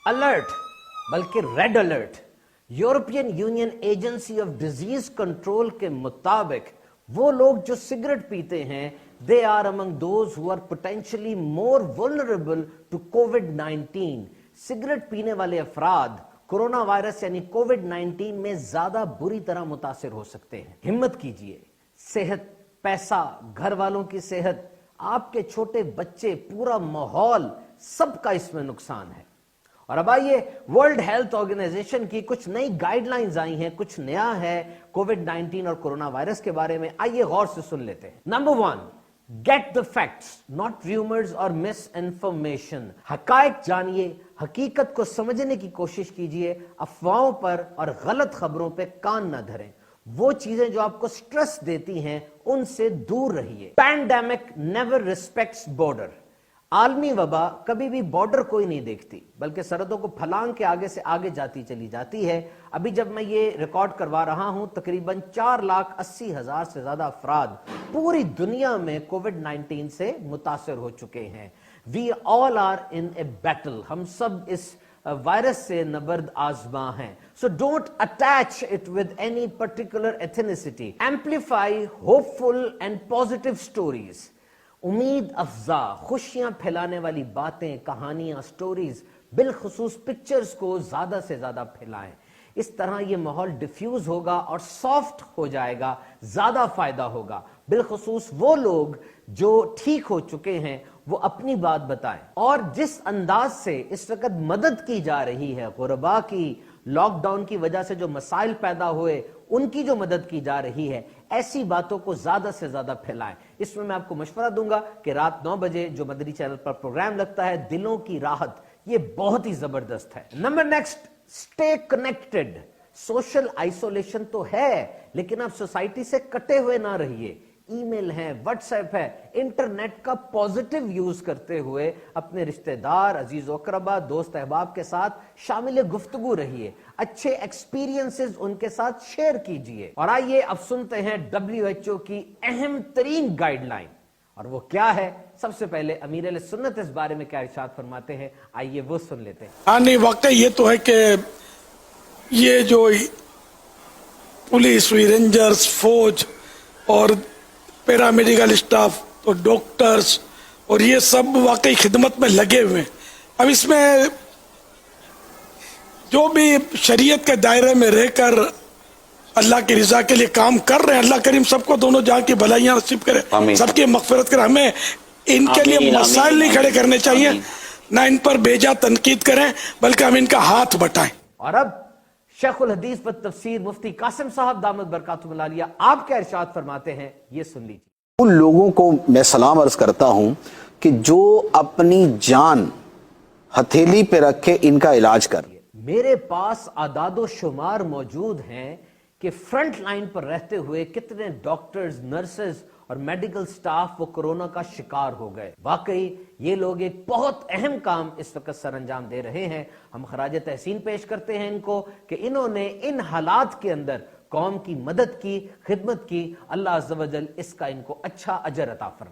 Alert بلکہ red alert. European union agency of disease control کے مطابق وہ لوگ جو سگریٹ پیتے ہیں they are among those who are potentially more vulnerable to COVID-19. Cigarette پینے والے افراد کرونا وائرس یعنی کووڈ-19 میں زیادہ بری طرح متاثر ہو سکتے ہیں. ہمت کیجئے. صحت، پیسہ، گھر والوں کی صحت، آپ کے چھوٹے بچے، پورا ماحول، سب کا اس میں نقصان ہے. اور اب آئیے ورلڈ ہیلتھ آرگنائزیشن کی کچھ نئی گائیڈ لائنز آئی ہیں، کچھ نیا ہے کووڈ-19 اور کرونا وائرس کے بارے میں. آئیے غور سے سن لیتے ہیں. Number 1، get the facts not rumours اور مس انفارمیشن. حقائق جانیے، حقیقت کو سمجھنے کی کوشش کیجئے، افواہوں پر اور غلط خبروں پہ کان نہ دھریں. وہ چیزیں جو آپ کو سٹریس دیتی ہیں ان سے دور رہیے. Pandemic never respects border. عالمی وبا کبھی بھی بارڈر کوئی نہیں دیکھتی، بلکہ سرحدوں کو پھلانگ کے آگے سے آگے جاتی چلی جاتی ہے. ابھی جب میں یہ ریکارڈ کروا رہا ہوں تقریباً 4,80,000 سے زیادہ افراد پوری دنیا میں کووڈ-19 سے متاثر ہو چکے ہیں. We all are in a battle. ہم سب اس وائرس سے نبرد آزماں ہیں. So don't attach it with any particular ethnicity. Amplify hopeful and positive stories. امید افزا، خوشیاں پھیلانے والی باتیں، کہانیاں، سٹوریز، بالخصوص پکچرز کو زیادہ سے زیادہ پھیلائیں. اس طرح یہ ماحول ڈیفیوز ہوگا اور سافٹ ہو جائے گا، زیادہ فائدہ ہوگا. بالخصوص وہ لوگ جو ٹھیک ہو چکے ہیں وہ اپنی بات بتائیں. اور جس انداز سے اس وقت مدد کی جا رہی ہے، غربا کی، لاک ڈاؤن کی وجہ سے جو مسائل پیدا ہوئے ان کی جو مدد کی جا رہی ہے، ایسی باتوں کو زیادہ سے زیادہ پھیلائیں. اس میں آپ کو مشورہ دوں گا کہ رات 9 بجے جو مدنی چینل پر پروگرام لگتا ہے دلوں کی راحت، یہ بہت ہی زبردست ہے. Number next, stay connected. Social isolation تو ہے لیکن آپ سوسائٹی سے کٹے ہوئے نہ رہیے. ای میل ہے، واٹس ایپ ہے، انٹرنیٹ کا پازیٹیو یوز کرتے ہوئے اپنے رشتہ دار، عزیز و اقربا، دوست احباب کے ساتھ شامل گفتگو رہیے. اچھے ایکسپیرینسز ان کے ساتھ شیئر کیجئے. اور آئیے اب سنتے ہیں WHO کی اہم ترین گائیڈ لائن. اور وہ کیا ہے؟ سب سے پہلے امیر اہل سنت اس بارے میں کیا ارشاد فرماتے ہیں، آئیے وہ سن لیتے ہیں. نہیں، واقعی یہ تو ہے کہ یہ جو پولیس، رینجرز، فوج اور پیرامیڈیکل اسٹاف اور ڈاکٹرز اور یہ سب واقعی خدمت میں لگے ہوئے ہیں. اب اس میں جو بھی شریعت کے دائرے میں رہ کر اللہ کی رضا کے لیے کام کر رہے ہیں، اللہ کریم سب کو دونوں جہاں کی بھلائیاں نصیب کرے، سب کی مغفرت کرے. ہمیں ان کے لیے مسائل نہیں کھڑے کرنے چاہیے، نہ ان پر بیجا تنقید کریں، بلکہ ہم ان کا ہاتھ بٹائیں. اور اب شیخ الحدیث پر تفسیر مفتی قاسم صاحب دامت برکاتہ العالیہ آپ کیا ارشاد فرماتے ہیں، یہ سن لیجیے. ان لوگوں کو میں سلام عرض کرتا ہوں کہ جو اپنی جان ہتھیلی پہ رکھے ان کا علاج کر. میرے پاس اعداد و شمار موجود ہیں کہ فرنٹ لائن پر رہتے ہوئے کتنے ڈاکٹرز، نرسز اور میڈیکل سٹاف وہ کرونا کا شکار ہو گئے. واقعی یہ لوگ ایک بہت اہم کام اس وقت سر انجام دے رہے ہیں. ہم خراج تحسین پیش کرتے ہیں ان کو کہ انہوں نے ان حالات کے اندر قوم کی مدد کی، خدمت کی. اللہ عز و جل اس کا ان کو اچھا اجر عطا فرمائے.